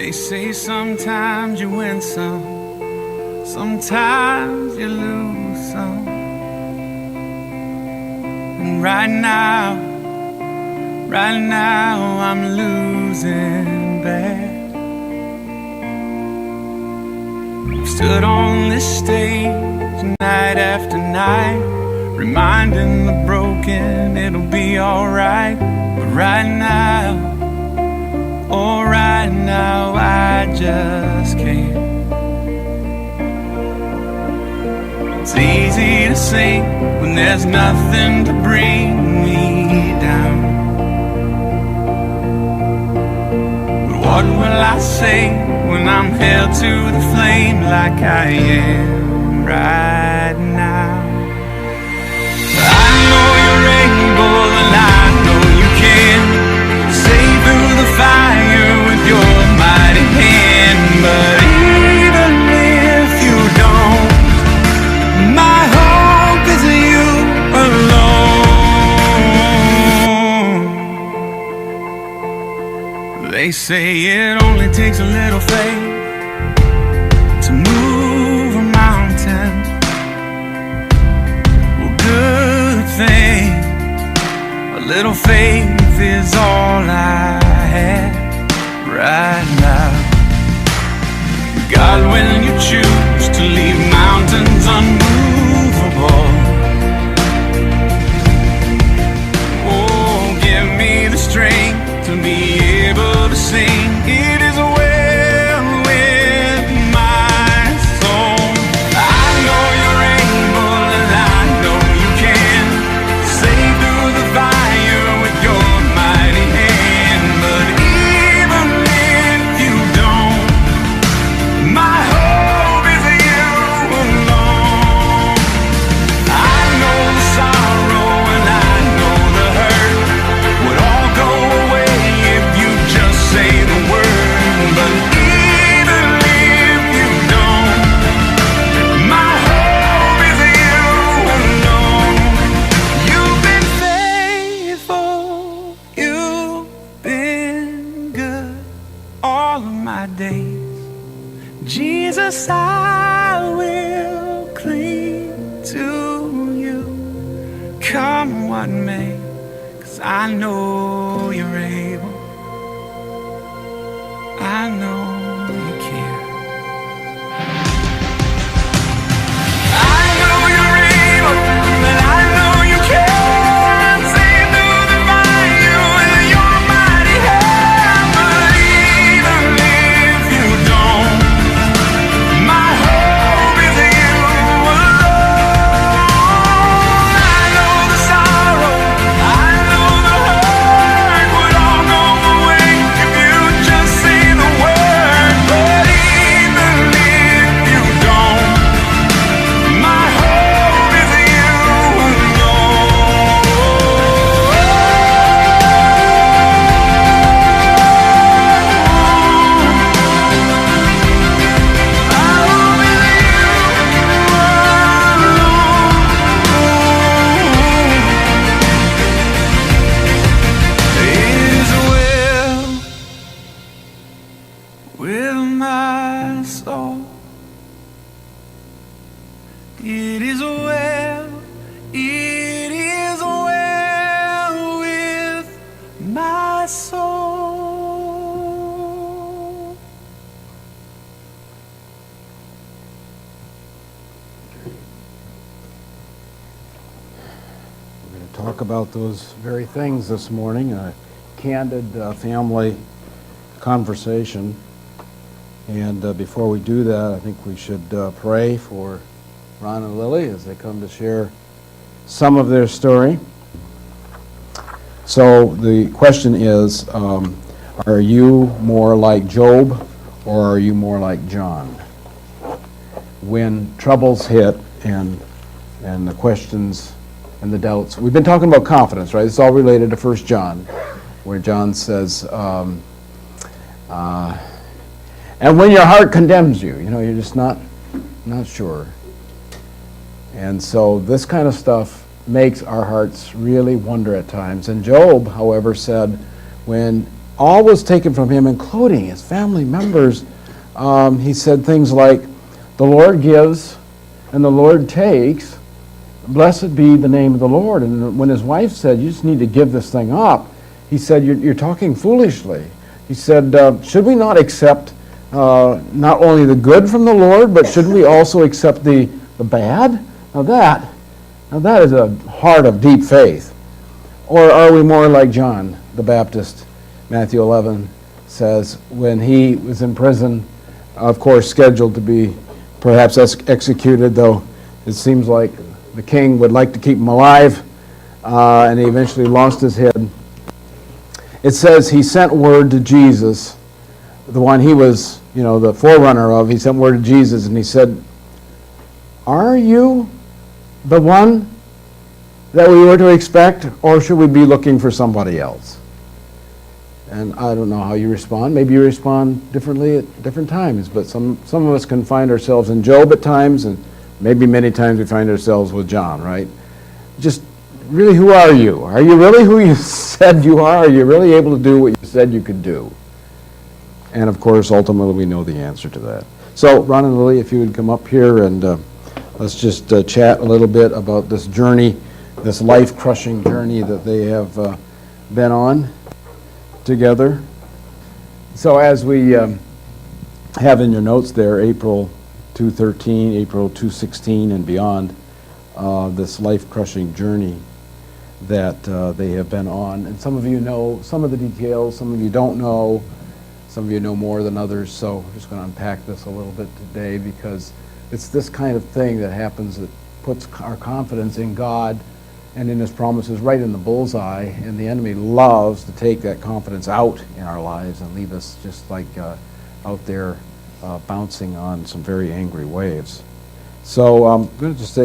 They say sometimes you win some, sometimes you lose some. And right now I'm losing bad. I've stood on this stage night after night, reminding the broken it'll be alright. But right now, oh right now, I just can't. It's easy to sing when there's nothing to bring me down. But what will I say when I'm held to the flame like I am right now? I know you're able and I know you can save through the fire with your mighty hand. But even if you don't, my hope is you alone. They say it only takes a little faith to move a mountain. Well, good thing, a little faith is all I have right now. God, when you choose to leave mountains unmovable, oh, give me the strength to be able to sing. It is well with my soul. I know you're able and I know you can save through the fire with your mighty hand. But even if you don't, my hope is you alone. I know the sorrow and I know the hurt would all go away if you just say the word. But even if you don't, my hope is you alone. You've been faithful, you've been good all of my days. Jesus, I will cling to you, come what may, 'cause I know you're able, I know you can. I know you're able, and I know you can save through the fire with your mighty hand. But even if you don't, my hope is you alone. I know the sorrow, I know the hurt would all go away if you just say the word. But even if you don't, my hope is you alone. It is well with my soul. It is well, it is well with my soul. We're going to talk about those very things this morning, a candid family conversation. And before we do that, I think we should pray for Ron and Lily as they come to share some of their story. So the question is, are you more like Job or are you more like John? When troubles hit and the questions and the doubts. We've been talking about confidence, right? It's all related to 1 John, where John says, and when your heart condemns you, you're just not sure. And so this kind of stuff makes our hearts really wonder at times. And Job, however, said when all was taken from him, including his family members. He said things like, the Lord gives and the Lord takes. Blessed be the name of the Lord. And when his wife said, you just need to give this thing up, he said, you're talking foolishly. He said, should we not accept not only the good from the Lord, but should we also accept the bad? Now that is a heart of deep faith. Or are we more like John the Baptist? Matthew 11 says, when he was in prison, of course scheduled to be perhaps executed, though it seems like the king would like to keep him alive, and he eventually lost his head. It says he sent word to Jesus, the one he was, the forerunner of. He sent word to Jesus, and he said, are you the one that we were to expect, or should we be looking for somebody else? And I don't know how you respond. Maybe you respond differently at different times, but some of us can find ourselves in Job at times, and maybe many times we find ourselves with John, right? Just really, who are you? Are you really who you said you are? Are you really able to do what you said you could do? And of course, ultimately, we know the answer to that. So, Ron and Lily, if you would come up here and let's just chat a little bit about this journey, this life-crushing journey that they have been on together. So as we have in your notes there, April 2:13, April 2:16, and beyond, this life-crushing journey that they have been on. And some of you know some of the details, some of you don't know, some of you know more than others, so we're just going to unpack this a little bit today, because it's this kind of thing that happens that puts our confidence in God and in his promises right in the bullseye, and the enemy loves to take that confidence out in our lives and leave us just like out there bouncing on some very angry waves. So I'm going to just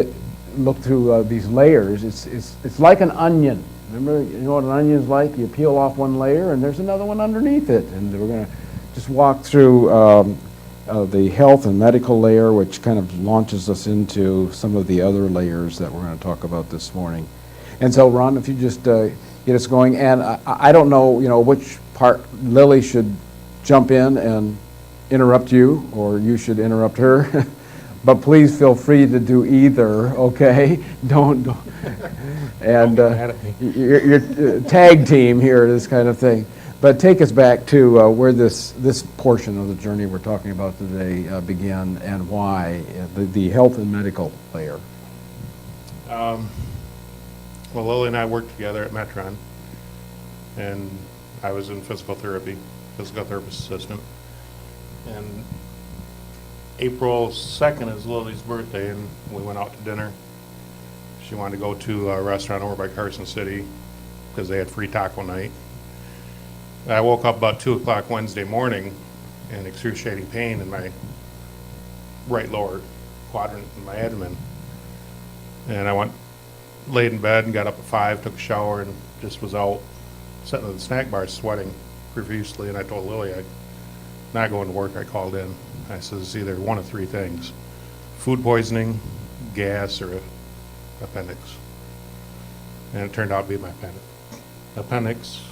look through these layers. It's like an onion. Remember, you know what an onion is like? You peel off one layer and there's another one underneath it, and we're going to just walk through the health and medical layer, which kind of launches us into some of the other layers that we're going to talk about this morning. And so, Ron, if you just get us going, and I don't know, which part Lily should jump in and interrupt you, or you should interrupt her, but please feel free to do either. Okay, don't. And your tag team here, this kind of thing. But take us back to where this portion of the journey we're talking about today began, and why the health and medical layer. Well, Lily and I worked together at Metron, and I was in physical therapist assistant. And April 2nd is Lily's birthday, and we went out to dinner. She wanted to go to a restaurant over by Carson City because they had free taco night. I woke up about 2 o'clock Wednesday morning in excruciating pain in my right lower quadrant in my abdomen. And I laid in bed and got up at 5, took a shower, and just was out sitting at the snack bar sweating profusely. And I told Lily I'm not going to work. I called in. I said, it's either one of three things: food poisoning, gas, or appendix. And it turned out to be my appendix.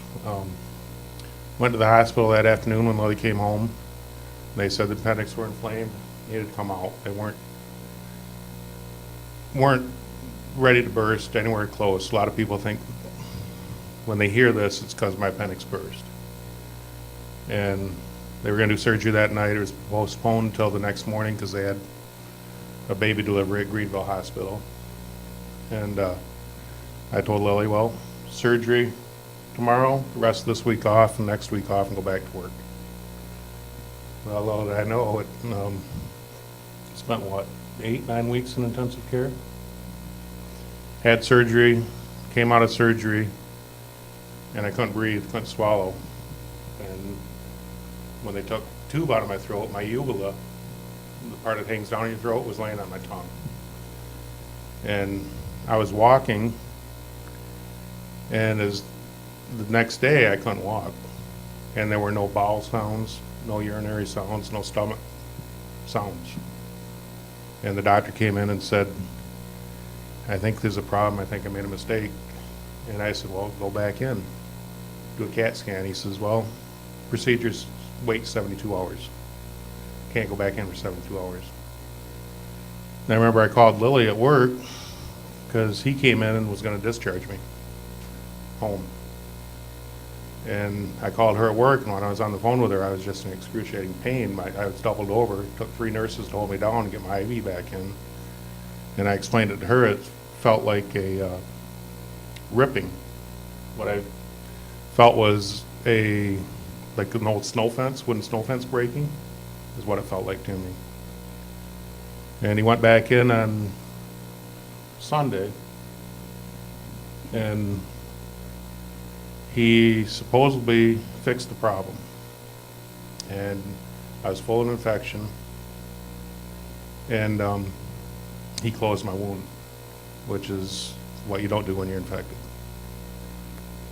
Went to the hospital that afternoon when Lily came home. They said the appendix were inflamed, needed to come out. They weren't ready to burst anywhere close. A lot of people think when they hear this, it's because my appendix burst. And they were going to do surgery that night. It was postponed until the next morning because they had a baby delivery at Greenville Hospital. And I told Lily, well, surgery tomorrow, the rest of this week off, and next week off, and go back to work. Well, little did I know, it spent, 8-9 weeks in intensive care? Had surgery, came out of surgery, and I couldn't breathe, couldn't swallow. And when they took a tube out of my throat, my uvula, the part that hangs down your throat, was laying on my tongue. And I was walking, and as the next day I couldn't walk, and there were no bowel sounds, no urinary sounds, no stomach sounds. And the doctor came in and said, I think there's a problem, I think I made a mistake. And I said, well, go back in, do a CAT scan. He says, well, procedures wait 72 hours. Can't go back in for 72 hours. And I remember I called Lily at work because he came in and was going to discharge me home. And I called her at work, and when I was on the phone with her, I was just in excruciating pain. I was doubled over. It took 3 nurses to hold me down and get my IV back in. And I explained it to her. It felt like a ripping. What I felt was like an old snow fence, wooden snow fence breaking, is what it felt like to me. And he went back in on Sunday, and he supposedly fixed the problem. And I was full of infection, and he closed my wound, which is what you don't do when you're infected.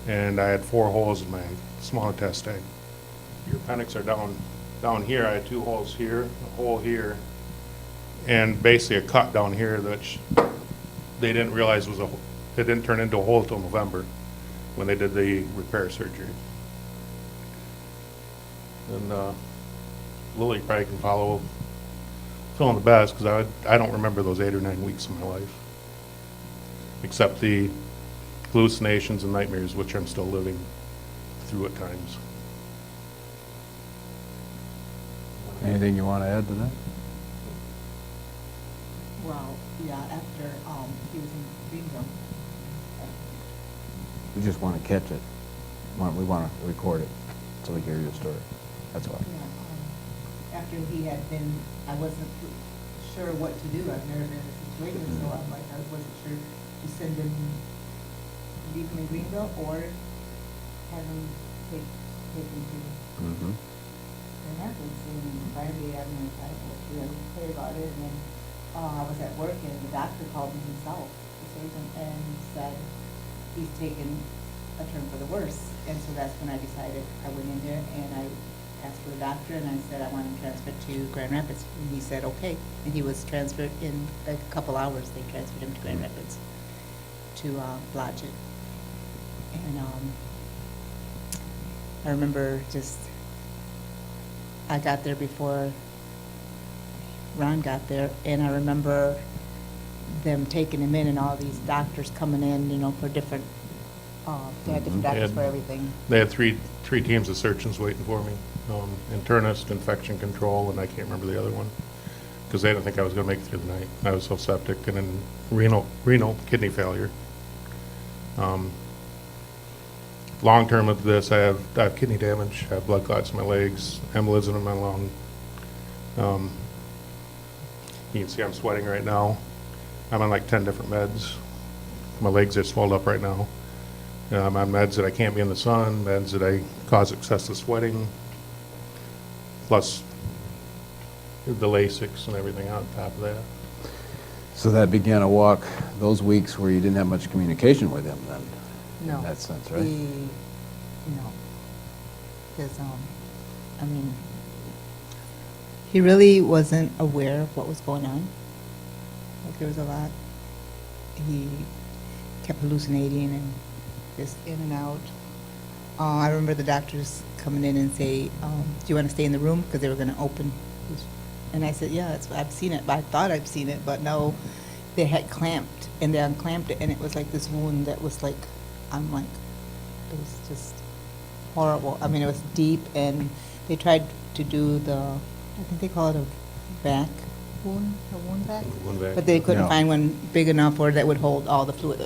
And I had 4 holes in my small intestine. Your appendix are down here. I had 2 holes here, a hole here, and basically a cut down here that they didn't realize it didn't turn into a hole until November when they did the repair surgery. And Lily probably can follow in the best, because I don't remember those 8 or 9 weeks of my life, except the hallucinations and nightmares, which I'm still living through at times. Anything you want to add to that? Well, yeah, after he was in Greenville. We just want to catch it. We want to record it so we hear your story. That's why. Yeah, after he had been, I wasn't sure what to do. I've never been in a situation, so I'm like, I wasn't sure to send him, leave him in Greenville, or have him take him to Mm-hmm. Grand Rapids. And finally, I don't know what to do. I pray about it, and then I was at work, and the doctor called me himself, the surgeon, and said he's taken a turn for the worse. And so that's when I decided, I went in there and I asked for the doctor, and I said I want him transferred to Grand Rapids. And he said, okay. And he was transferred in a couple hours. They transferred him to Grand Rapids to Blodgett. And I remember I got there before Ron got there, and I remember them taking him in and all these doctors coming in, for different, they had different doctors for everything. They had three teams of surgeons waiting for me, internist, infection control, and I can't remember the other one, because they didn't think I was going to make it through the night. I was so septic, and then renal kidney failure. Long term of this, I have kidney damage, I have blood clots in my legs, embolism in my lung. You can see I'm sweating right now. I'm on like 10 different meds. My legs are swelled up right now. I'm on meds that I can't be in the sun, meds that cause excessive sweating, plus the Lasix and everything on top of that. So that began a walk, those weeks where you didn't have much communication with him then? No. In that sense, right? No. Because, he really wasn't aware of what was going on. Like, there was a lot. He kept hallucinating and just in and out. I remember the doctors coming in and say, do you want to stay in the room? Because they were going to open. And I said, yeah, I've seen it. I thought I'd seen it, but no. They had clamped, and they unclamped it, and it was like this wound that was like, it was just horrible. I mean, it was deep, and they tried to do I think they call it a vac wound, a wound vac? Wound vac. But they couldn't Yeah. find one big enough or that would hold all the fluid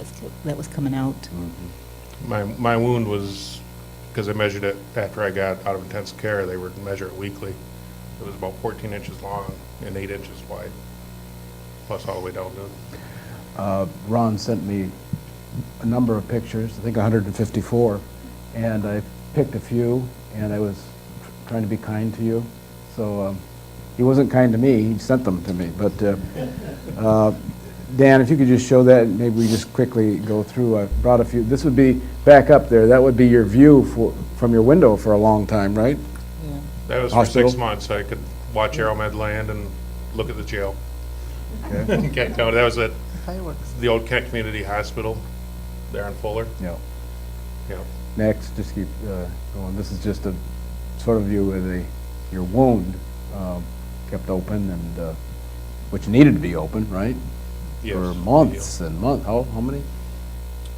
that was coming out. Mm-hmm. My wound was, because I measured it after I got out of intensive care, they were measured weekly. It was about 14 inches long and 8 inches wide, plus all the way down to. Ron sent me a number of pictures, I think 154, and I picked a few, and I was trying to be kind to you. So he wasn't kind to me, he sent them to me. But Dan, if you could just show that, maybe we just quickly go through. I brought a few. This would be back up there. That would be your view from your window for a long time, right? Yeah. That was Hospital? for 6 months. I could watch Aeromed land and look at the jail. Okay. Kent County. That was at Fireworks. the old Kent Community Hospital there in Fuller. Yeah. Yeah. Next, just keep going. This is just a sort of you with your wound kept open and which needed to be open, right? Yes. For months and months. How many?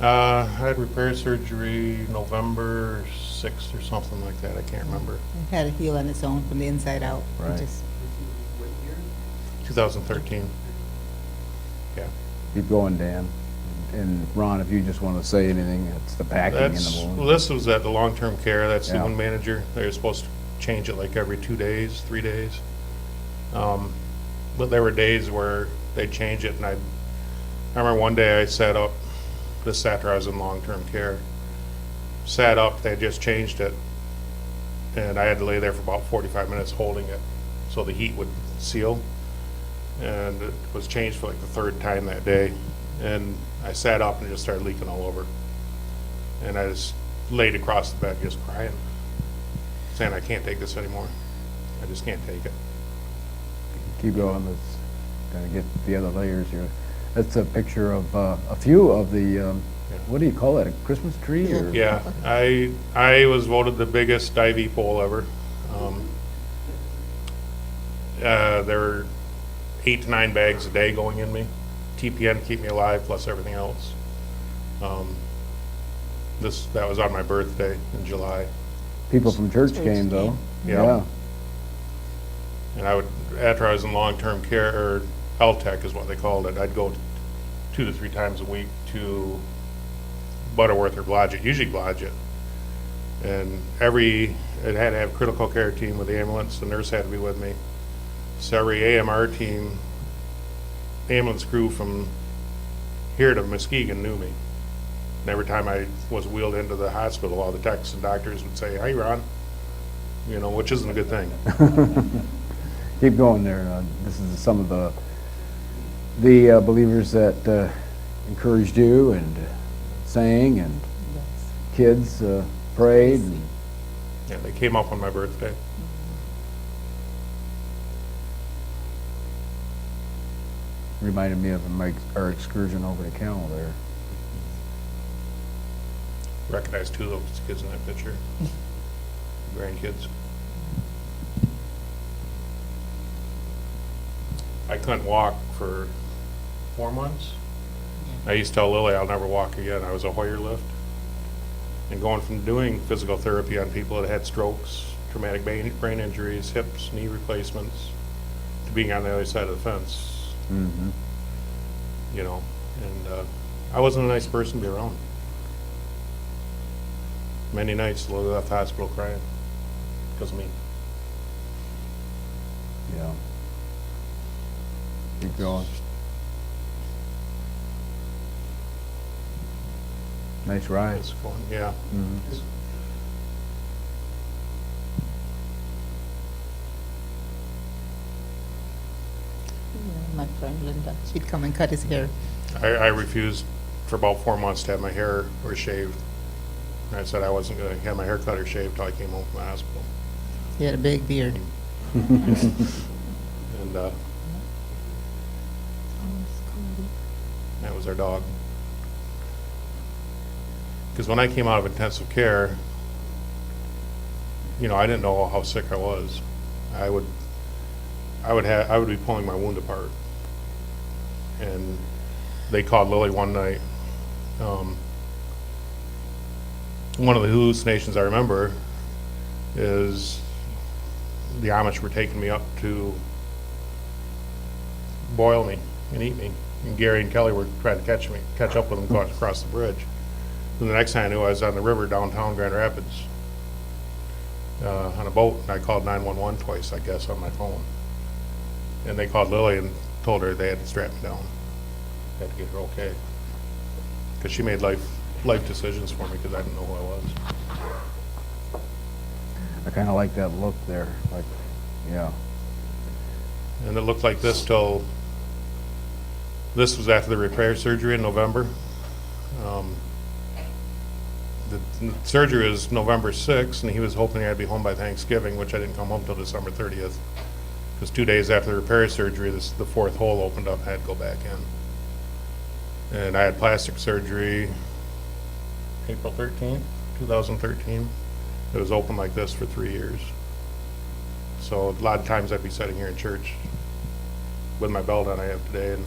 I had repair surgery November 6th or something like that. I can't remember. It had to heal on its own from the inside out. It Right. just- 2013. Yeah. Keep going, Dan. And Ron, if you just want to say anything, it's the packing in the wound. This was at the long-term care. That's the Yeah. wound manager. They're supposed to change it like every 2 days, 3 days. But there were days where they'd change it, and I remember one day I sat up, this after I was in long-term care, sat up, they had just changed it, and I had to lay there for about 45 minutes holding it so the heat would seal. And it was changed for like the third time that day. And I sat up and it just started leaking all over. And I just laid across the bed just crying, saying, I can't take this anymore. I just can't take it. Keep going. Let's kind of get the other layers here. That's a picture of a few of the, what do you call that, a Christmas tree? Or? Yeah, I was voted the biggest IV pole ever. There were 8 to 9 bags a day going in me. TPN to keep me alive, plus everything else. That was on my birthday in July. People from church Church came, though. came. Yeah. And I would, after I was in long-term care, or LTEC is what they called it, I'd go 2 to 3 times a week to Butterworth or Blodgett, usually Blodgett. And it had to have critical care team with the ambulance, the nurse had to be with me. So every AMR team, ambulance crew from here to Muskegon knew me. And every time I was wheeled into the hospital, all the techs and doctors would say, "Hey, Ron," which isn't a good thing. Keep going there. This is some of the believers that encouraged you and sang, and Yes. kids prayed. And Yeah, they came up on my birthday. reminded me of our excursion over to Cal there. Recognized 2 of those kids in that picture. Grandkids. I couldn't walk for 4 months. I used to tell Lily I'll never walk again. I was a Hoyer lift. And going from doing physical therapy on people that had strokes, traumatic brain injuries, hips, knee replacements, to being on the other side of the fence, Mm-hmm. And I wasn't a nice person to be around. Many nights Lily left the hospital crying because of me. Yeah. Keep going. Nice ride. It's fun, yeah. Mhm. Yeah, my friend Linda, she'd come and cut his hair. I refused for about 4 months to have my hair or shaved. I said I wasn't going to have my hair cut or shaved till I came home from the hospital. He had a big beard. And that was our dog. Because when I came out of intensive care, I didn't know how sick I was. I would be pulling my wound apart. And they called Lily one night. One of the hallucinations I remember is the Amish were taking me up to boil me and eat me. And Gary and Kelly were trying to catch up with them across the bridge. And the next thing I knew, I was on the river downtown Grand Rapids on a boat, and I called 911 twice, I guess, on my phone. And they called Lily and told her they had to strap me down. Had to get her okay. Because she made life decisions for me because I didn't know who I was. I kind of like that look there. Like, yeah. And it looked like this till, this was after the repair surgery in November. The surgery was November 6th, and he was hoping I'd be home by Thanksgiving, which I didn't come home till December 30th. Because 2 days after the repair surgery, the 4th hole opened up and I had to go back in. And I had plastic surgery April 13th, 2013. It was open like this for 3 years. So a lot of times I'd be sitting here in church with my belt on I have today, and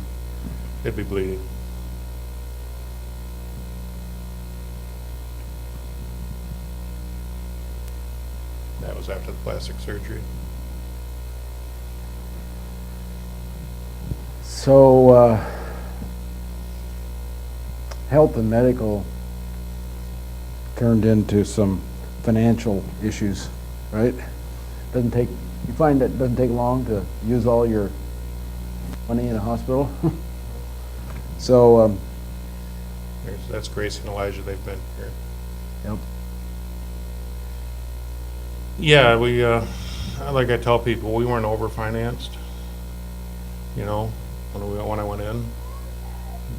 it'd be bleeding. That was after the plastic surgery. So, health and medical turned into some financial issues, right? Doesn't take, you find that it doesn't take long to use all your money in a hospital? So, That's Gracie and Elijah, they've been here. yep. Yeah, we, like I tell people, we weren't overfinanced, you know, when I went in.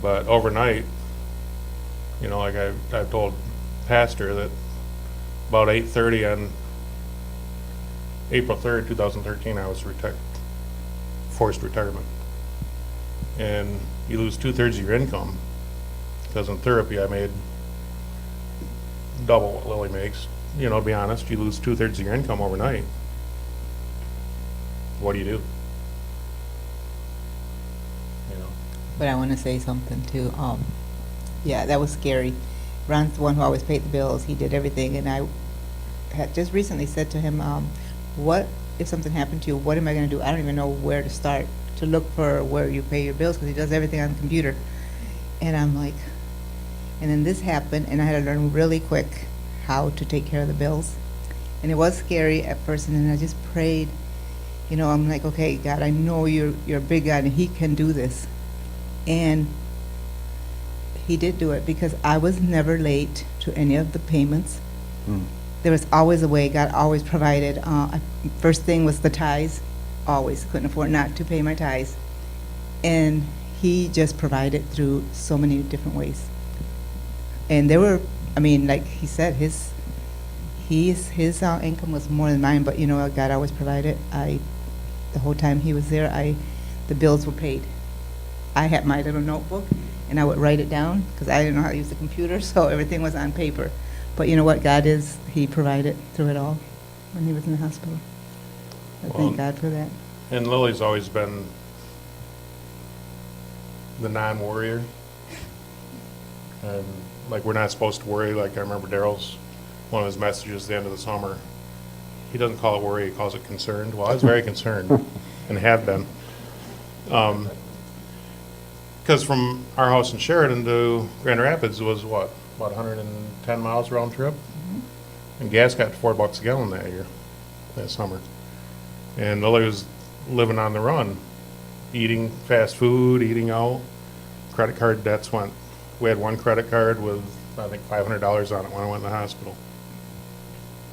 But overnight, you know, like I've told Pastor that about 8:30 on April 3rd, 2013, I was forced retirement. And you lose 2/3 of your income, because in therapy I made double what Lily makes. You know, to be honest, you lose 2/3 of your income overnight. What do? You know, But I want to say something too. Yeah, that was scary. Ron's the one who always paid the bills. He did everything, and I had just recently said to him, "What if something happened to you? What am I going to do? I don't even know where to start to look for where you pay your bills, because he does everything on the computer." And I'm like, and then this happened, and I had to learn really quick how to take care of the bills. And it was scary at first, and then I just prayed. You know, I'm like, okay, God, I know you're a big God, and He can do this. And He did do it, because I was never late to any of the payments. There was always a way. God always provided. First thing was the tithes. Always couldn't afford not to pay my tithes. And He just provided through so many different ways. And there were, I mean, like he said, his income was more than mine, but you know, God always provided. The whole time he was there, the bills were paid. I had my little notebook, and I would write it down, because I didn't know how to use the computer, so everything was on paper. But you know what, He provided through it all when he was in the hospital. I thank God for that. and Lily's always been the non-worrier. And like, we're not supposed to worry. Like, I remember Daryl's, one of his messages at the end of the summer, he doesn't call it worry, he calls it concerned. Well, I was very concerned, and have been. Because from our house in Sheridan to Grand Rapids was what, about 110 miles round trip? And gas got to $4 a gallon that summer. And Lily was living on the run, eating fast food, eating out. Credit card debts we had one credit card with, I think, $500 on it when I went in the hospital.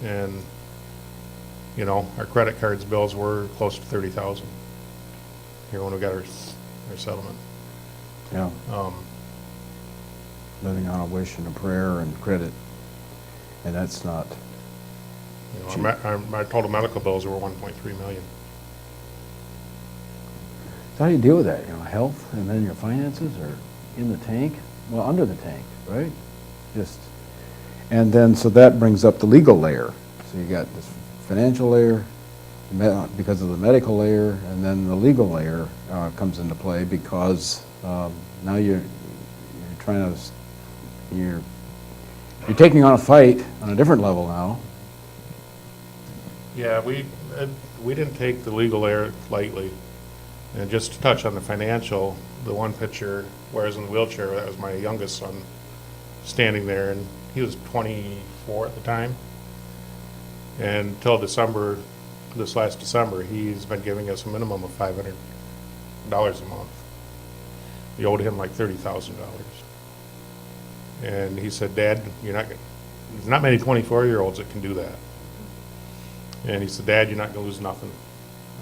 And, you know, our credit cards bills were close to $30,000 here when we got our settlement. Yeah, living on a wish and a prayer and credit, and that's not, You know, my total medical bills were $1.3 million. so how do you deal with that, you know, health, and then your finances are in the tank, well, under the tank, right? And then, so that brings up the legal layer. So you got this financial layer, because of the medical layer, and then the legal layer comes into play, because now you're trying to, you're taking on a fight on a different level now. Yeah, we didn't take the legal layer lightly. And just to touch on the financial, the one picture where I was in the wheelchair, that was my youngest son standing there, and he was 24 at the time. And until December, this last December, he's been giving us a minimum of $500 a month. We owed him like $30,000. And he said, "Dad, there's not many 24-year-olds that can do that." And he said, "Dad, you're not going to lose nothing.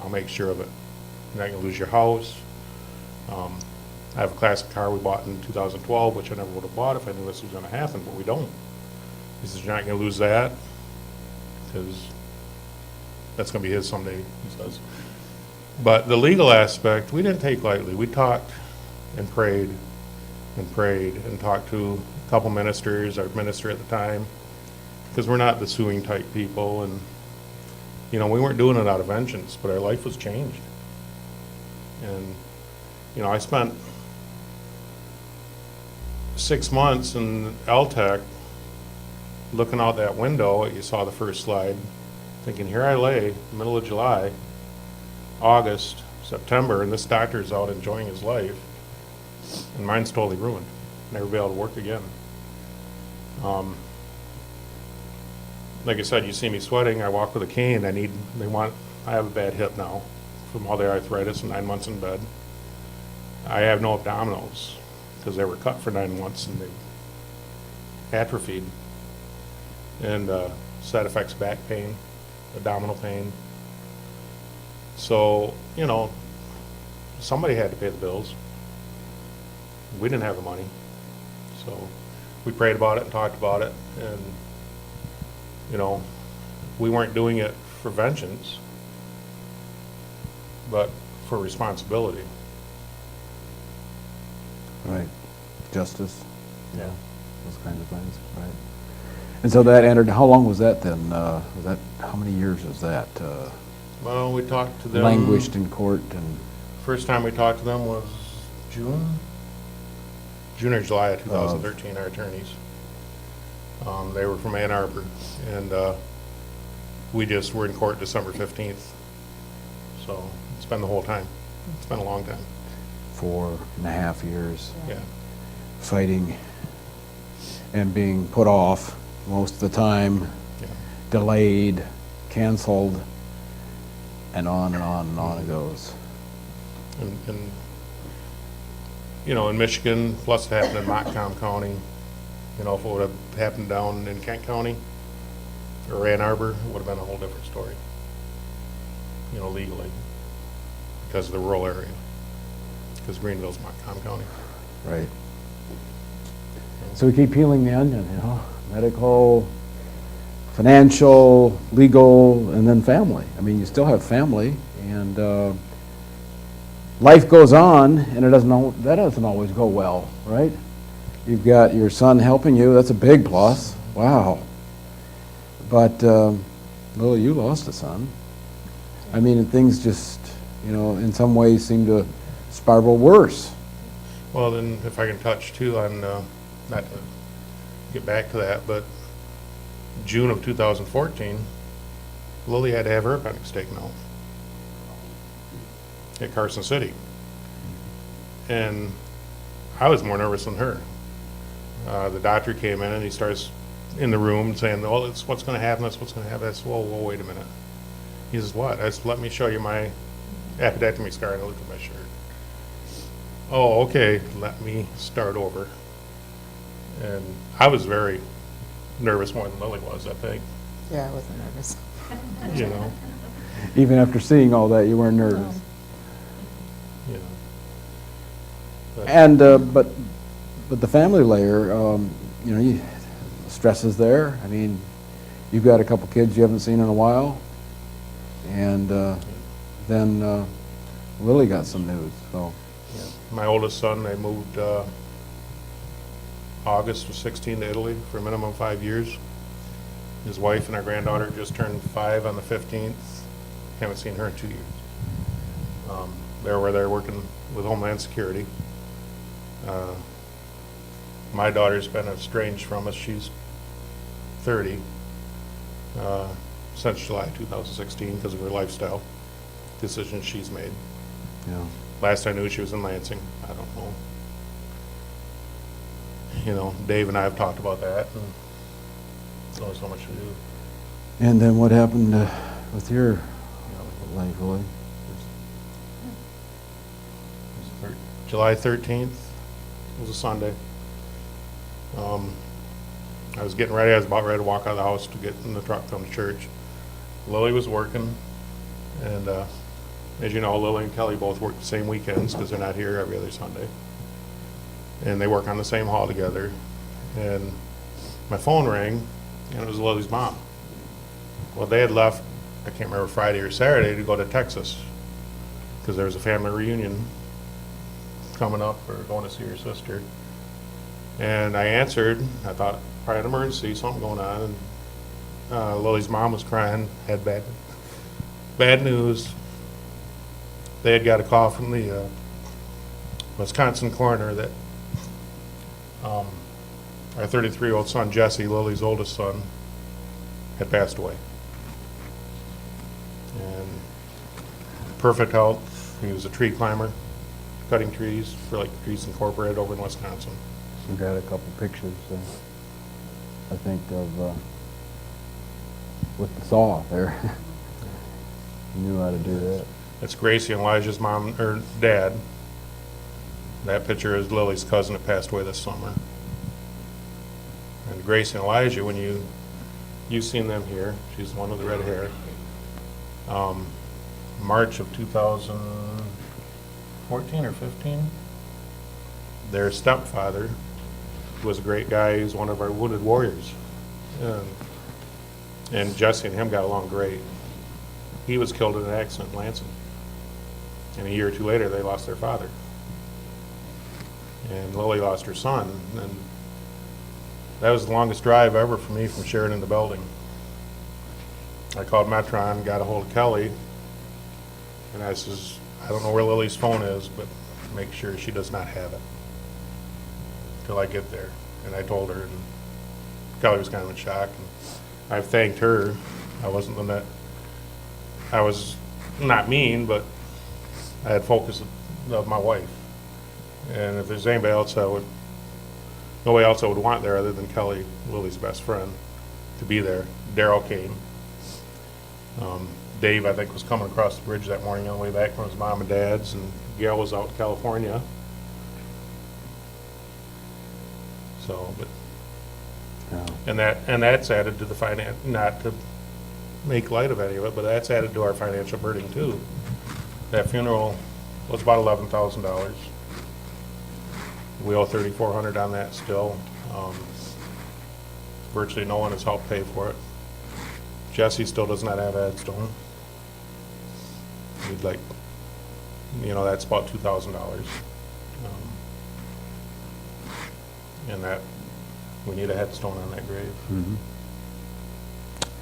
I'll make sure of it. You're not going to lose your house. I have a classic car we bought in 2012, which I never would have bought if I knew this was going to happen, but we don't." He says, "You're not going to lose that, because that's going to be his someday," he says. But the legal aspect, we didn't take lightly. We talked and prayed and talked to a couple ministers, our minister at the time, because we're not the suing type people, and, you know, we weren't doing it out of vengeance, but our life was changed. And, you know, I spent 6 months in LTEC looking out that window. You saw the first slide, thinking, here I lay, middle of July, August, September, and this doctor's out enjoying his life, and mine's totally ruined. Never be able to work again. Like I said, you see me sweating, I walk with a cane. I have a bad hip now from all the arthritis and 9 months in bed. I have no abdominals because they were cut for 9 months and they atrophied. And side effects, back pain, abdominal pain. So, you know, somebody had to pay the bills. We didn't have the money. So we prayed about it and talked about it, and, you know, we weren't doing it for vengeance, but for responsibility. Right. Justice. Yeah. Those kinds of things, right. And so that ended, how long was that then? How many years was that? Well, we talked to them. Languished in court and, First time we talked to them was June or July of 2013, our attorneys. They were from Ann Arbor, and we just were in court December 15th. So it's been the whole time. It's been a long time. 4.5 years Yeah. fighting and being put off most of the time, Yeah. delayed, canceled, and on and on and on it goes. And you know, in Michigan, plus it happened in Montcalm County, you know, if it would have happened down in Kent County or Ann Arbor, it would have been a whole different story, you know, legally, because of the rural area, because Greenville's Montcalm County. Right. So we keep peeling the onion, you know, medical, financial, legal, and then family. I mean, you still have family, and life goes on, and that doesn't always go well, right? You've got your son helping you. That's a big plus. Wow. But Lily, you lost a son. I mean, and things just, you know, in some ways seem to spiral worse. Well, then, if I can touch too on, not to get back to that, but June of 2014, Lily had to have her appendix taken out at Carson City. And I was more nervous than her. The doctor came in and he starts in the room saying, "Oh, it's what's going to happen, that's what's going to happen." I said, whoa, wait a minute. He says, "What?" I said, "Let me show you my appendectomy scar," and I looked at my shirt. Oh, okay, let me start over. And I was very nervous, more than Lily was, I think, Yeah, I wasn't nervous. you know. Even after seeing all that, you weren't nervous. You know. But, And but the family layer, you know, stress is there. I mean, you've got a couple kids you haven't seen in a while, and then Lily got some news. So yeah. My oldest son, they moved August of 16 to Italy for a minimum of 5 years. His wife and our granddaughter just turned 5 on the 15th. Haven't seen her in 2 years. They're working with Homeland Security. My daughter's been estranged from us. She's 30 since July 2016 because of her lifestyle decisions she's made. yeah. Last I knew, she was in Lansing. I don't know. You know, Dave and I have talked about that, and there's only so much to do. And then what happened with your life, Lily? July 13th was a Sunday. I was getting ready. I was about ready to walk out of the house to get in the truck to come to church. Lily was working, and as you know, Lily and Kelly both work the same weekends because they're not here every other Sunday. And they work on the same hall together. And my phone rang, and it was Lily's mom. Well, they had left, I can't remember, Friday or Saturday to go to Texas because there was a family reunion coming up or going to see her sister. And I answered. I thought, probably an emergency, something going on. And Lily's mom was crying, had bad news. They had got a call from the Wisconsin coroner that our 33-year-old son, Jesse, Lily's oldest son, had passed away. And perfect health. He was a tree climber, cutting trees for like Trees Incorporated over in Wisconsin. We got a couple pictures, I think, of with the saw there. He knew how to do that. It's Gracie and Elijah's mom, or dad. That picture is Lily's cousin that passed away this summer. And Gracie and Elijah, when you've seen them here, she's the one with the red hair. March of 2014 or 15, their stepfather, who was a great guy, he was one of our wounded warriors. And Jesse and him got along great. He was killed in an accident in Lansing. And a year or two later, they lost their father. And Lily lost her son. And that was the longest drive ever for me from Sheridan to Belding. I called Metron, got a hold of Kelly, and I says, I don't know where Lily's phone is, but make sure she does not have it till I get there. And I told her, and Kelly was kind of in shock. And I thanked her. I wasn't the net. I was not mean, but I had focus of my wife. And if there's anybody else nobody else I would want there other than Kelly, Lily's best friend, to be there. Daryl came. Dave, I think, was coming across the bridge that morning on the way back from his mom and dad's, and Gail was out in California. So, but, Yeah. and that's added to the finance, not to make light of any of it, but that's added to our financial burden too. That funeral was about $11,000. We owe $3,400 on that still. Virtually no one has helped pay for it. Jesse still does not have a headstone. We'd like, that's about $2,000. And that, we need a headstone on that grave. Mm-hmm.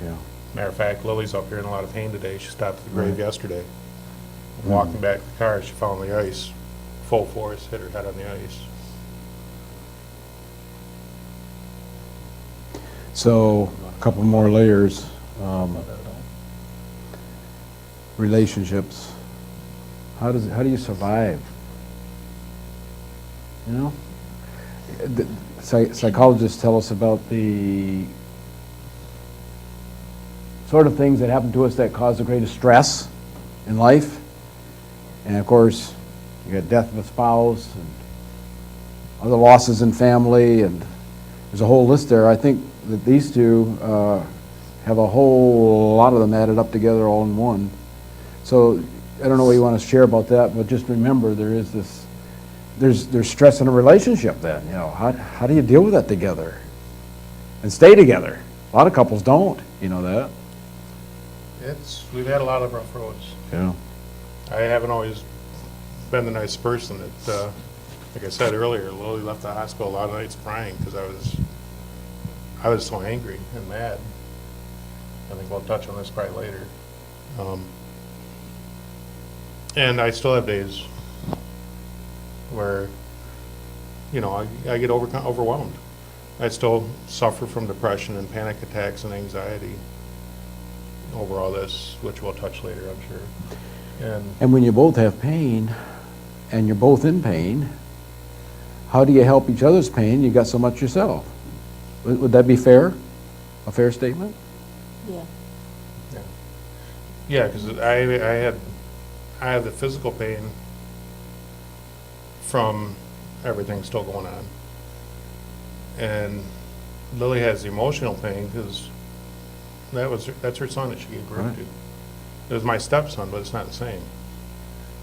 Yeah. Matter of fact, Lily's up here in a lot of pain today. She stopped at the grave Right. yesterday. Walking back to the car, she fell on the ice, full force, hit her head on the ice. So, a couple more layers. Relationships. How do you survive? The psychologists tell us about the sort of things that happen to us that cause the greatest stress in life. And of course, you got death of a spouse and other losses in family, and there's a whole list there. I think that these two have a whole lot of them added up together all in one. So I don't know what you want to share about that, but just remember there's stress in a relationship then. How do you deal with that together and stay together? A lot of couples don't, you know that. We've had a lot of rough roads. Yeah. I haven't always been the nice person that, like I said earlier, Lily left the hospital a lot of nights crying because I was so angry and mad. I think we'll touch on this probably later. And I still have days where, I get overwhelmed. I still suffer from depression and panic attacks and anxiety over all this, which we'll touch later, I'm sure. And when you both have pain, and you're both in pain, how do you help each other's pain? You got so much yourself. Would that be fair? A fair statement? Yeah. Yeah, because I have the physical pain from everything still going on. And Lily has the emotional pain because that's her son that she gave birth Right. to. It was my stepson, but it's not the same.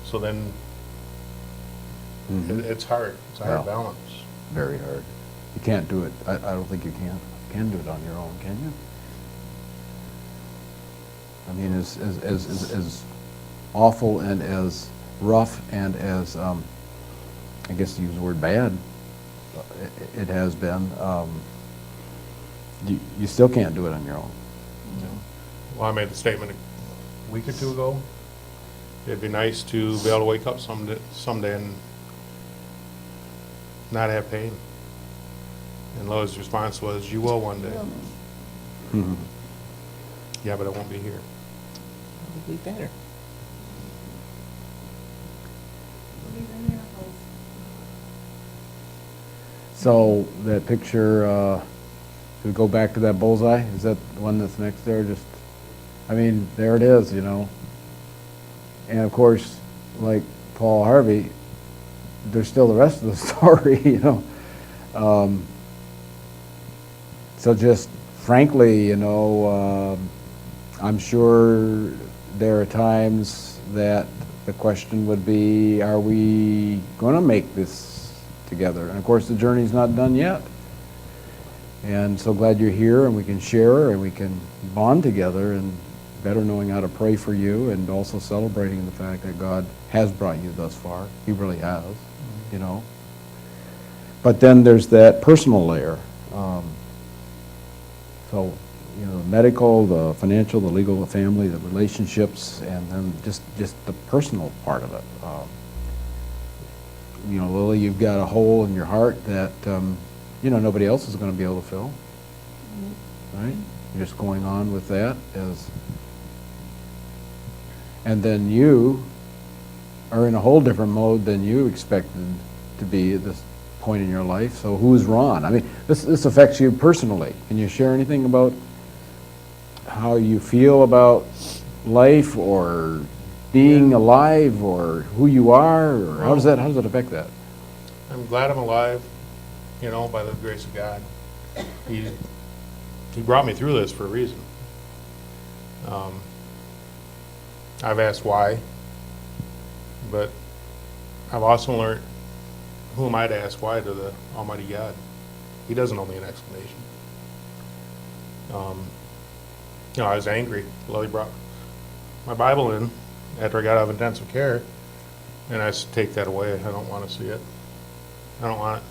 So then it's hard. It's a hard balance. Very hard. You can't do it. I don't think you can do it on your own, can you? I mean, as awful and as rough and as, I guess to use the word bad, it has been, you still can't do it on your own. Well, I made the statement a week or two ago. It'd be nice to be able to wake up someday and not have pain. And Lily's response was, "You will one day." Mhm. Yeah, but I won't be here. It'll be better. So that picture, we go back to that bullseye, is that the one that's next there? Just, I mean, there it is, you know. And of course, like Paul Harvey, there's still the rest of the story, you know. So just frankly, you know, I'm sure there are times that the question would be, are we going to make this together? And of course, the journey's not done yet. And so glad you're here and we can share and we can bond together and better knowing how to pray for you and also celebrating the fact that God has brought you thus far. He really has, you know. But then there's that personal layer. So, you know, the medical, the financial, the legal, the family, the relationships, and then just the personal part of it. You know, Lily, you've got a hole in your heart that, you know, nobody else is going to be able to fill, right? You're just going on with that and then you are in a whole different mode than you expected to be at this point in your life. So who's Ron? I mean, this affects you personally. Can you share anything about how you feel about life or being alive or who you are, or how does that affect that? I'm glad I'm alive, you know, by the grace of God. He brought me through this for a reason. I've asked why, but I've also learned who am I to ask why to the Almighty God. He doesn't owe me an explanation. You know, I was angry. Lily brought my Bible in after I got out of intensive care, and I said, take that away. I don't want to see it. I don't want it.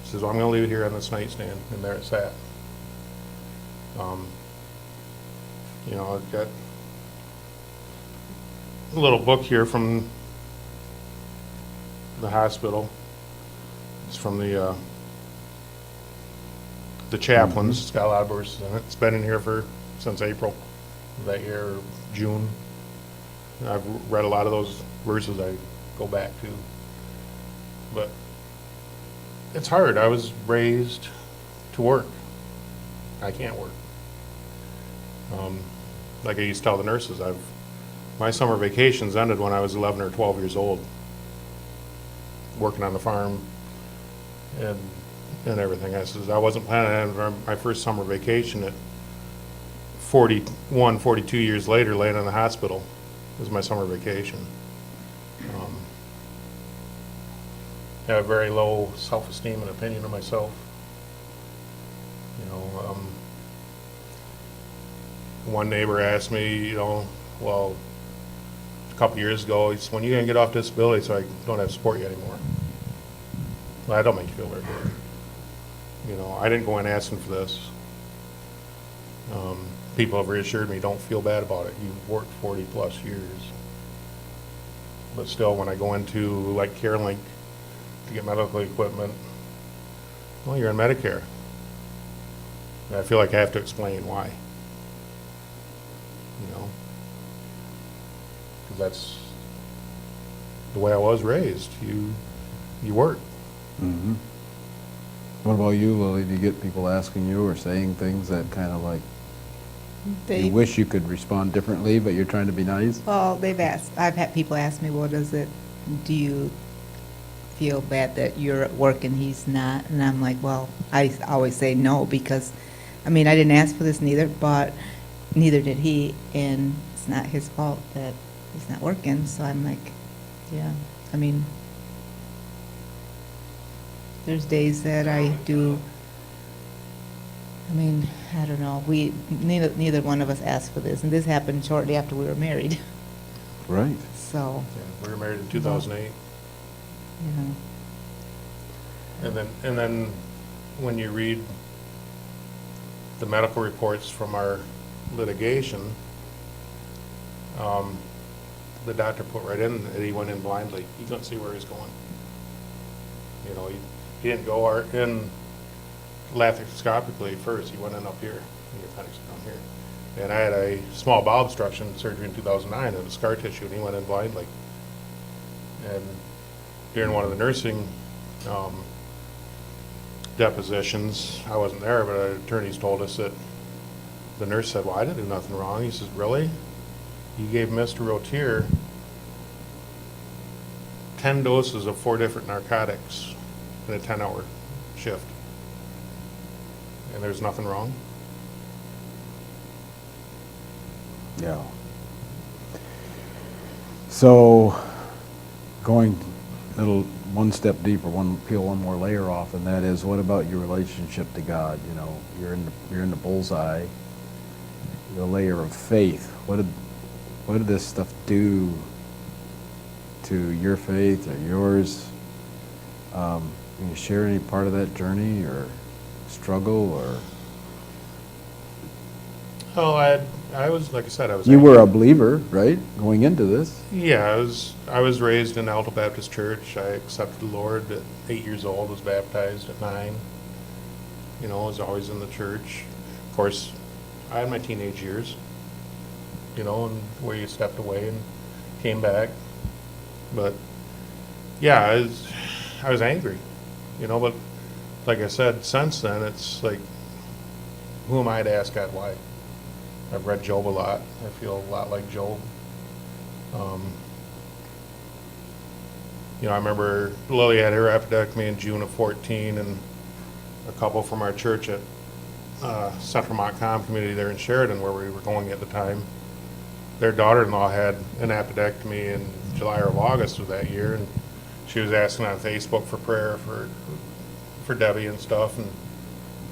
She says, well, I'm going to leave it here on this nightstand, and there it sat. You know, I've got a little book here from the hospital. It's from the chaplains. It's got a lot of verses in it. It's been in here since April of that year, or June. And I've read a lot of those verses I go back to. But it's hard. I was raised to work. I can't work. Like I used to tell the nurses, my summer vacations ended when I was 11 or 12 years old, working on the farm and everything. I says I wasn't planning on my first summer vacation at 41, 42 years later, laying in the hospital. It was my summer vacation. I have a very low self-esteem and opinion of myself. You know, one neighbor asked me, you know, well, a couple years ago, he said, when are you going to get off disability so I don't have to support you anymore? Well, that don't make you feel very good. You know, I didn't go in asking for this. People have reassured me, don't feel bad about it. You've worked 40 plus years. But still, when I go into, like, CareLink to get medical equipment, well, you're in Medicare. And I feel like I have to explain why. You know? Because that's the way I was raised. You work. Mm-hmm. What about you, Lily? Do you get people asking you or saying things that kind of like you wish you could respond differently, but you're trying to be nice? Well, I've had people ask me, well, do you feel bad that you're at work and he's not? And I'm like, well, I always say no, because, I mean, I didn't ask for this neither, but neither did he, and it's not his fault that he's not working. So I'm like, yeah, I mean, there's days that I do, I mean, I don't know, neither one of us asked for this, and this happened shortly after we were married. Right. So, Yeah, we were married in 2008. you know, And then when you read the medical reports from our litigation, the doctor put right in that he went in blindly. He couldn't see where he was going. You know, he didn't go in laparoscopically first. He went in up here, the appendix down here. And I had a small bowel obstruction surgery in 2009 and a scar tissue, and he went in blindly. And during one of the nursing depositions, I wasn't there, but our attorneys told us that the nurse said, well, I didn't do nothing wrong. He says, really? You gave Mr. Rottier 10 doses of 4 different narcotics in a 10-hour shift. And there's nothing wrong? Yeah. So, going a little one step deeper, peel one more layer off, and that is, what about your relationship to God? You know, you're in the bullseye, the layer of faith. What did this stuff do to your faith or yours? Can you share any part of that journey or struggle or? Oh, I was, like I said, I was. You were a believer, right, going into this? Yeah, I was raised in Alto Baptist Church. I accepted the Lord at 8 years old, was baptized at 9. You know, was always in the church. Of course, I had my teenage years, you know, and where you stepped away and came back. But, yeah, I was angry, you know, but like I said, since then, it's like, who am I to ask God why? I've read Job a lot. I feel a lot like Job. You know, I remember Lily had her appendectomy in June of 14, and a couple from our church at Central Montcalm community there in Sheridan, where we were going at the time, their daughter-in-law had an appendectomy in July or August of that year, and she was asking on Facebook for prayer for Debbie and stuff, and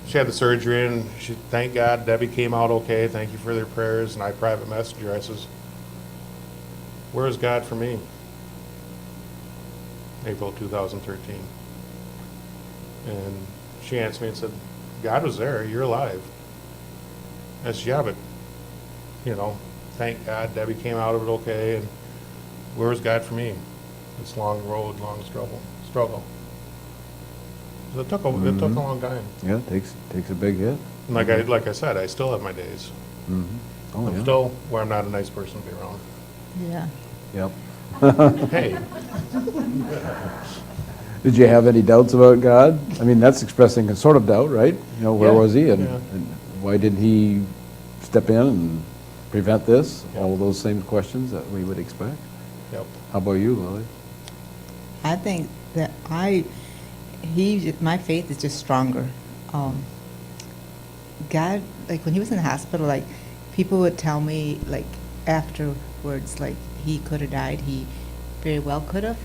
she had the surgery, and she, thank God, Debbie came out okay. Thank you for their prayers. And I private messaged her. I says, where is God for me? April 2013. And she answered me and said, God was there. You're alive. I said, yeah, but, you know, thank God Debbie came out of it okay. And where was God for me? This long road, long struggle. So it took a long time. Yeah, it takes a big hit. And like I said, I still have my days. Mm-hmm. Oh, I'm yeah. still where I'm not a nice person to be around. Yeah. Yep. Hey, Did you have any doubts about God? I mean, that's expressing a sort of doubt, right? You know, where Yeah, was he, and yeah. why didn't he step in and prevent this? Yeah. All of those same questions that we would expect. yep. How about you, Lily? I think that my faith is just stronger. God, like when he was in the hospital, like people would tell me, like afterwards, like he could have died. He very well could have,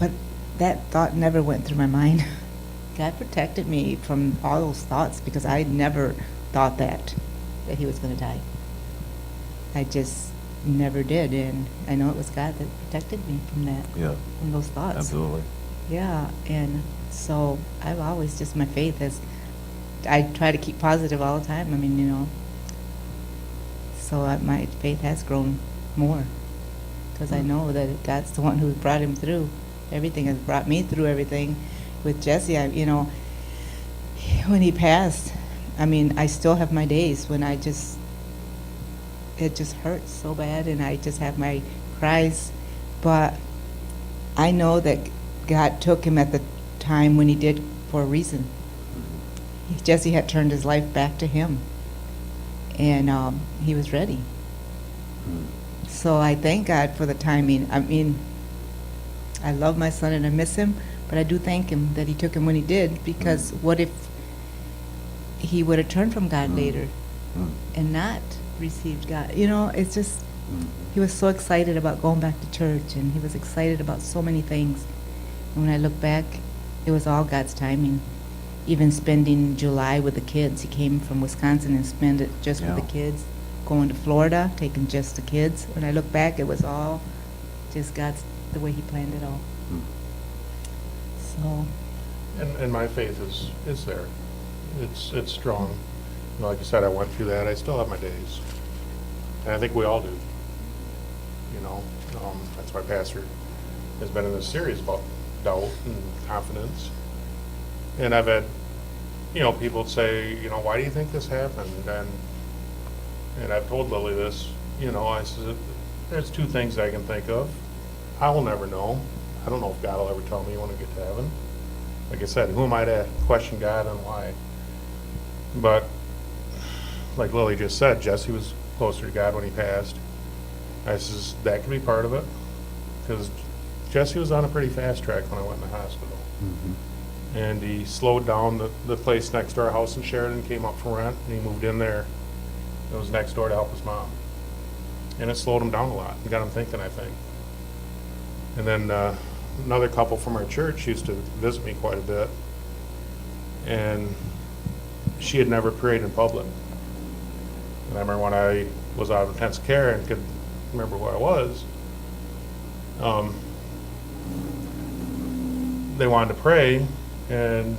but that thought never went through my mind. God protected me from all those thoughts because I never thought that he was going to die. I just never did, and I know it was God that protected me from that, Yeah, from those thoughts. absolutely. Yeah, and so I've always just, my faith is, I try to keep positive all the time. I mean, you know, so my faith has grown more because I know that God's the one who brought him through. Everything has brought me through everything. With Jesse, you know, when he passed, I mean, I still have my days when it just hurts so bad, and I just have my cries. But I know that God took him at the time when he did for a reason. Jesse had turned his life back to him, and he was ready. So I thank God for the timing. I mean, I love my son and I miss him, but I do thank him that he took him when he did, because what if he would have turned from God later and not received God? You know, it's just, he was so excited about going back to church, and he was excited about so many things. And when I look back, it was all God's timing. Even spending July with the kids. He came from Wisconsin and spent it just with Yeah. the kids. Going to Florida, taking just the kids. When I look back, it was all just God's, the way he planned it all. So, And my faith is there. It's strong. Like you said, I went through that. I still have my days. And I think we all do. You know, that's why Pastor has been in this series about doubt and confidence. And I've had, people say, why do you think this happened? And I've told Lily this, I said, there's two things I can think of. I will never know. I don't know if God will ever tell me when I get to heaven. Like I said, who am I to question God and why? But like Lily just said, Jesse was closer to God when he passed. I says, that could be part of it. Because Jesse was on a pretty fast track when I went in the hospital. Mm-hmm. And he slowed down the place next to our house in Sheridan, came up for rent, and he moved in there. It was next door to help his mom. And it slowed him down a lot and got him thinking, I think. And then another couple from our church used to visit me quite a bit. And she had never prayed in public. And I remember when I was out of intensive care and could remember who I was, they wanted to pray, and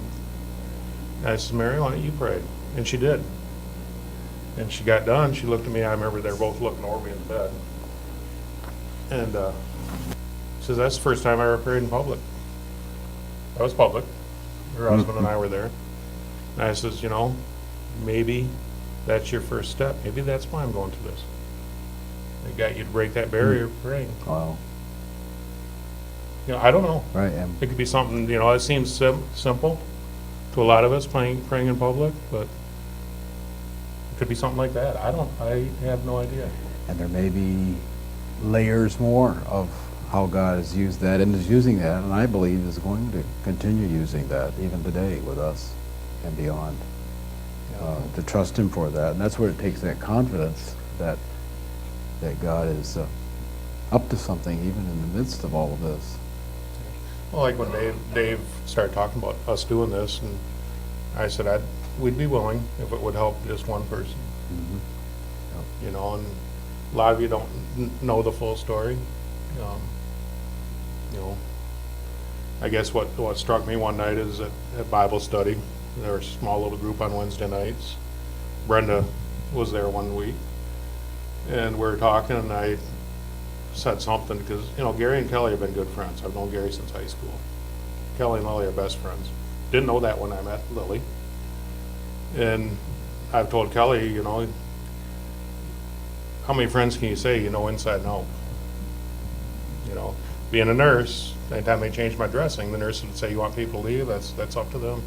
I said, Mary, why don't you pray? And she did. And she got done, she looked at me, I remember they were both looking over me in the bed. And she says, that's the first time I ever prayed in public. That was public. Her husband and I were there. And I says, maybe that's your first step. Maybe that's why I'm going through this. They got you to break that barrier of praying. Wow. I don't know. Right. It could be something, it seems simple to a lot of us praying in public, but it could be something like that. I have no idea. And there may be layers more of how God has used that and is using that, and I believe is going to continue using that even today with us and beyond. To trust Him for that. And that's where it takes that confidence that God is up to something even in the midst of all of this. Well, like when Dave started talking about us doing this, and I said we'd be willing if it would help just one person. Mm-hmm. And a lot of you don't know the full story. I guess what struck me one night is at Bible study, there was a small little group on Wednesday nights. Brenda was there one week, and we were talking, and I said something because, Gary and Kelly have been good friends. I've known Gary since high school. Kelly and Lily are best friends. Didn't know that when I met Lily. And I've told Kelly, how many friends can you say you know inside and out? Being a nurse, anytime they change my dressing, the nurse would say, you want people to leave? That's up to them.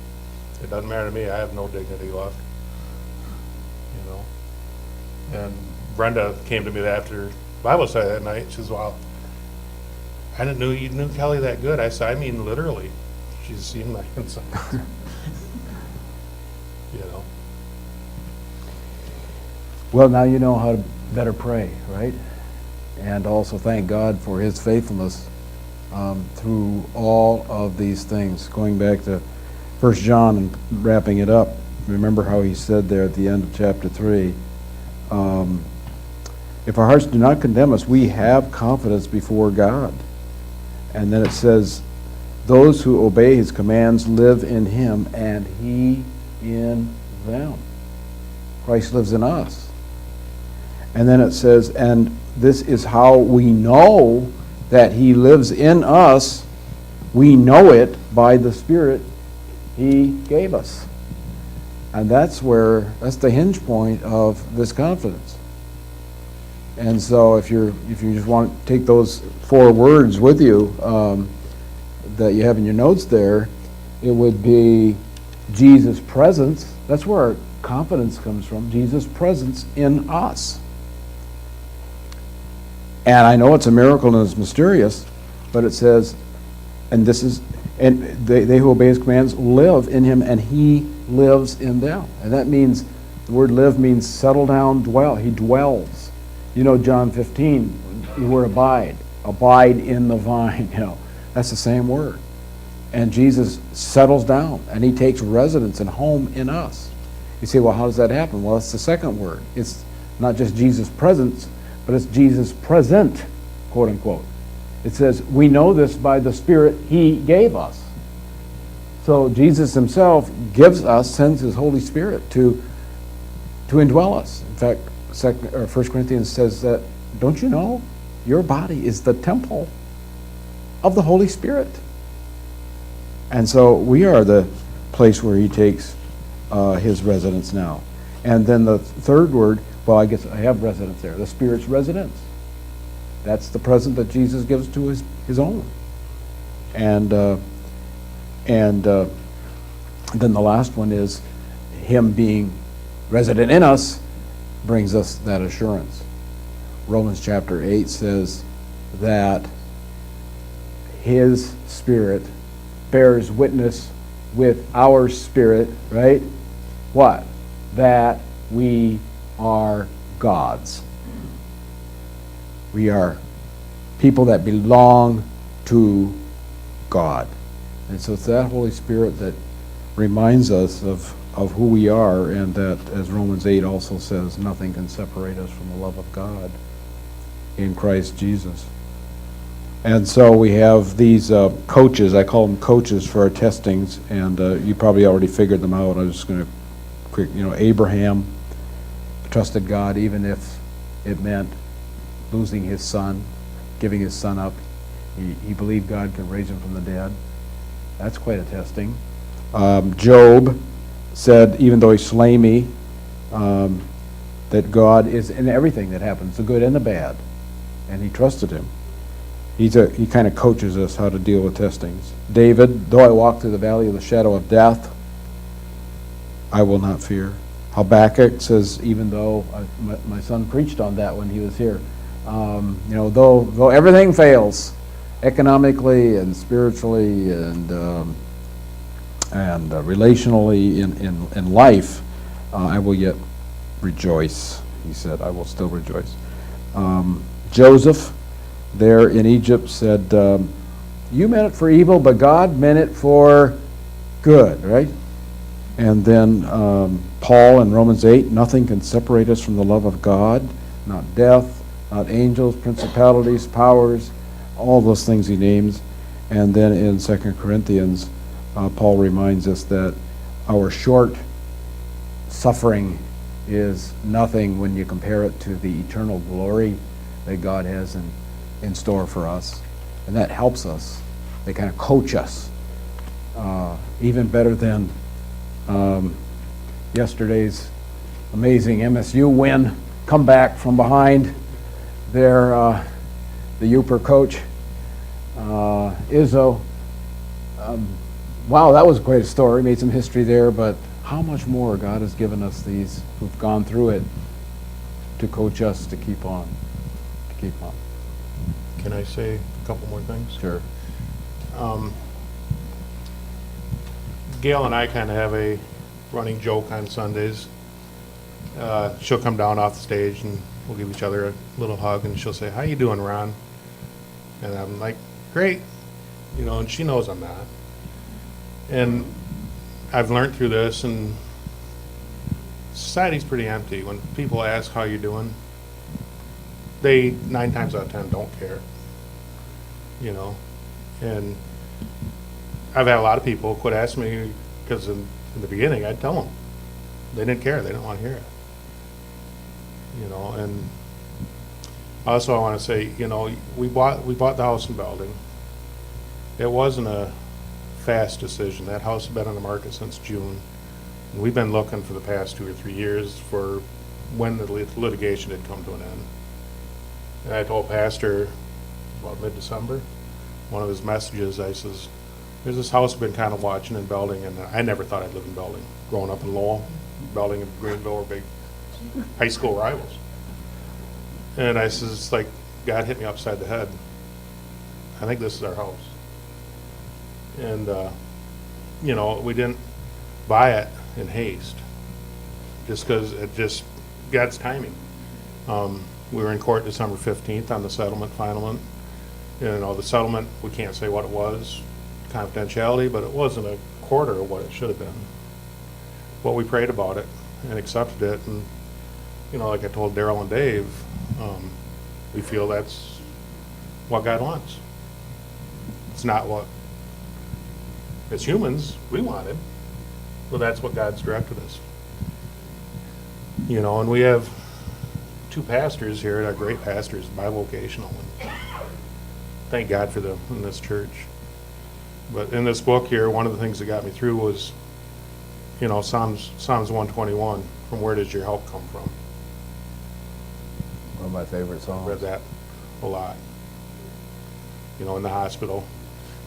It doesn't matter to me. I have no dignity left. And Brenda came to me after Bible study that night. She says, well, I didn't know you knew Kelly that good. I said, I mean literally. She's seen my inside. Well, now you know how to better pray, right? And also thank God for His faithfulness through all of these things. Going back to 1 John and wrapping it up, remember how he said there at the end of chapter 3, if our hearts do not condemn us, we have confidence before God. And then it says, those who obey His commands live in Him and He in them. Christ lives in us. And then it says, and this is how we know that He lives in us. We know it by the Spirit He gave us. And that's the hinge point of this confidence. And so if you just want to take those 4 words with you that you have in your notes there, it would be Jesus' presence. That's where our confidence comes from, Jesus' presence in us. And I know it's a miracle and it's mysterious, but it says, and they who obey His commands live in Him and He lives in them. And that means, the word live means settle down, dwell. He dwells. John 15, the word abide in the vine, that's the same word. And Jesus settles down and He takes residence and home in us. You say, well, how does that happen? Well, it's the second word. It's not just Jesus' presence, but it's Jesus present, quote unquote. It says, we know this by the Spirit He gave us. So Jesus Himself gives us, sends His Holy Spirit to to indwell us. In fact, 1 Corinthians says that, don't you know, your body is the temple of the Holy Spirit. And so we are the place where he takes his residence now. And then the third word, well, I guess I have residence there, the Spirit's residence. That's the present that Jesus gives to his own. And then the last one is him being resident in us brings us that assurance. Romans chapter 8 says that his Spirit bears witness with our spirit, right? What? That we are God's. We are people that belong to God. And so it's that Holy Spirit that reminds us of who we are, and that, as Romans 8 also says, nothing can separate us from the love of God in Christ Jesus. And so we have these coaches, I call them coaches for our testings, and you probably already figured them out. I'm just going to quick, Abraham trusted God even if it meant losing his son, giving his son up. He believed God could raise him from the dead. That's quite a testing. Job said, even though he slay me, that God is in everything that happens, the good and the bad, and he trusted him. He kind of coaches us how to deal with testings. David, though I walk through the valley of the shadow of death, I will not fear. Habakkuk says, even though my son preached on that when he was here, though everything fails, economically and spiritually and relationally in life, I will yet rejoice. He said, I will still rejoice. Joseph, there in Egypt, said, you meant it for evil, but God meant it for good, right? And then Paul in Romans 8, nothing can separate us from the love of God, not death, not angels, principalities, powers, all those things he names. And then in 2 Corinthians, Paul reminds us that our short suffering is nothing when you compare it to the eternal glory that God has in store for us. And that helps us. They kind of coach us. Even better than yesterday's amazing MSU win, come back from behind their the Uper coach, Izzo. Wow, that was quite a story. Made some history there, but how much more God has given us these who've gone through it to coach us to keep on. Can I say a couple more things? Sure. Gail and I kind of have a running joke on Sundays. She'll come down off the stage and we'll give each other a little hug, and she'll say, how you doing, Ron? And I'm like, great. And she knows I'm not. And I've learned through this, and society's pretty empty. When people ask how you're doing, they 9 times out of 10 don't care. And I've had a lot of people quit asking me, because in the beginning I'd tell them. They didn't care. They didn't want to hear it. And also I want to say, we bought the house in Belding. It wasn't a fast decision. That house has been on the market since June. And we've been looking for the past 2 or 3 years for when the litigation had come to an end. And I told Pastor about mid-December, one of his messages, I says, there's this house I've been kind of watching in Belding, and I never thought I'd live in Belding. Growing up in Lowell, Belding and Greenville were big high school rivals. And I says, God hit me upside the head. I think this is our house. And, we didn't buy it in haste, just because God's timing. We were in court December 15th on the settlement, final one. The settlement, we can't say what it was, confidentiality, but it wasn't a quarter of what it should have been. But we prayed about it and accepted it, and like I told Daryl and Dave, we feel that's what God wants. It's not what, as humans, we wanted, but that's what God's directed us. You know, and we have two pastors here that are great pastors, bivocational. And thank God for them in this church. But in this book here, one of the things that got me through was, you know, Psalms 121, from where does your help come from? One of my favorite I songs. read that a lot. You know, in the hospital.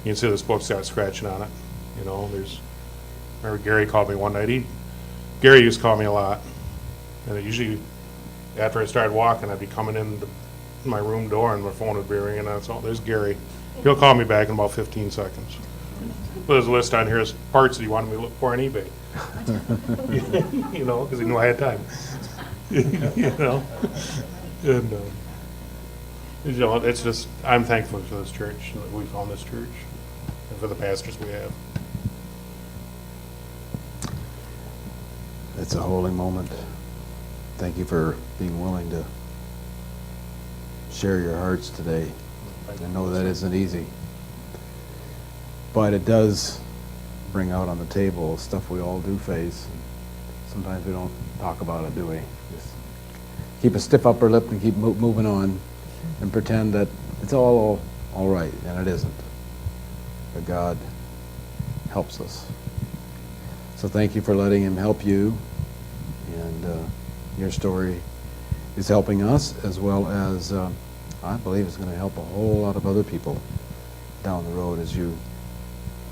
You can see this book's got scratching on it. You know, remember Gary called me one night. Gary used to call me a lot. And it usually, after I started walking, I'd be coming in my room door and my phone would be ringing, and so there's Gary. He'll call me back in about 15 seconds. There's a list on here of parts that he wanted me to look for on eBay. You know, because he knew I had time. You know? And, you know, it's just, I'm thankful for this church, that we found this church, and for the pastors we have. It's a holy moment. Thank you for being willing to share your hearts today. I know that isn't easy. But it does bring out on the table stuff we all do face. Sometimes we don't talk about it, do we? Just keep a stiff upper lip and keep moving on and pretend that it's all right, and it isn't. But God helps us. So thank you for letting him help you, and your story is helping us, as well as I believe it's going to help a whole lot of other people down the road as you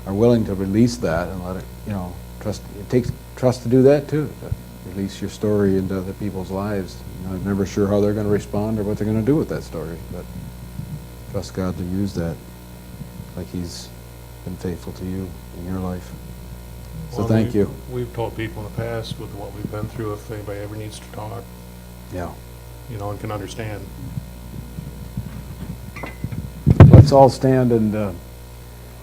are willing to release that and let it, you know, trust. It takes trust to do that too, to release your story into other people's lives. You know, I'm never sure how they're going to respond or what they're going to do with that story, but trust God to use that like he's been faithful to you in your life. So Well, thank you. We've told people in the past with what we've been through, if anybody ever needs to talk, Yeah. you know, and can understand. Let's all stand and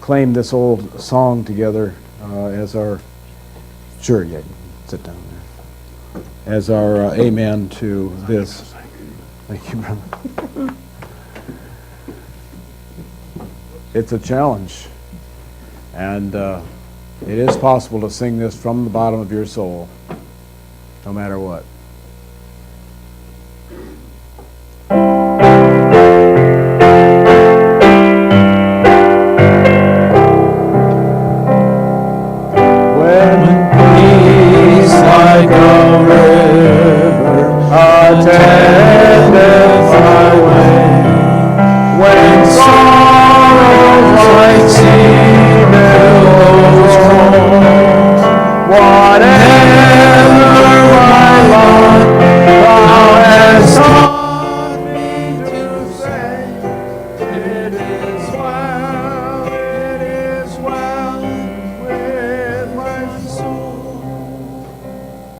claim this old song together as our, sure, yeah, you can sit down there, as our amen to this. Thank you, brother. It's a challenge, and it is possible to sing this from the bottom of your soul, no matter what.